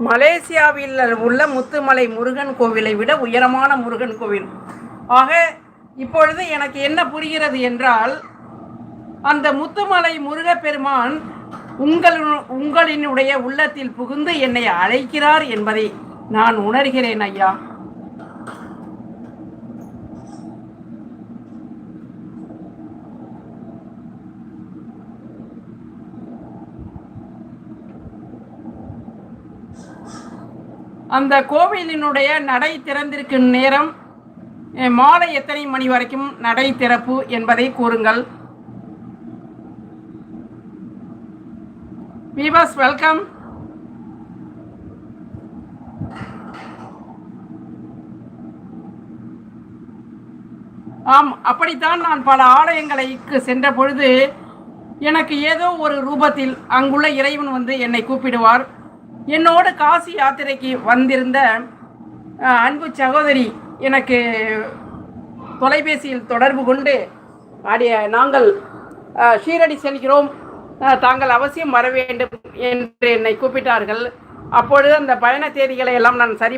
மலேசியாவில் உள்ள முத்துமலை முருகன் கோவிலை விட உயரமான முருகன் கோவில். ஆக இப்பொழுது எனக்கு என்ன புரிகிறது என்றால், அந்த முத்துமலை முருகப்பெருமான் உங்களினுடைய உள்ளத்தில் புகுந்து என்னை அழைக்கிறார் என்பதை நான் உணர்கிறேன் ஐயா. அந்த கோவிலினுடைய நடை திறந்திருக்கும் நேரம் மாலை எத்தனை மணி வரைக்கும் நடை திறப்பு என்பதை கூறுங்கள். Weavers welcome. ஆம், அப்படித்தான் நான் பல ஆலயங்களுக்கு சென்ற பொழுது எனக்கு ஏதோ ஒரு ரூபத்தில் அங்குள்ள இறைவன் வந்து என்னை கூப்பிடுவார். என்னோடு காசி யாத்திரைக்கு வந்திருந்த அன்பு சகோதரி எனக்கு தொலைபேசியில் தொடர்பு கொண்டு நாங்கள் ஷீரடி செல்கிறோம், தாங்கள் அவசியம் வர வேண்டும் என்று என்னை கூப்பிட்டார்கள். அப்பொழுது அந்த பயண தேதிகளை எல்லாம் நான் சரி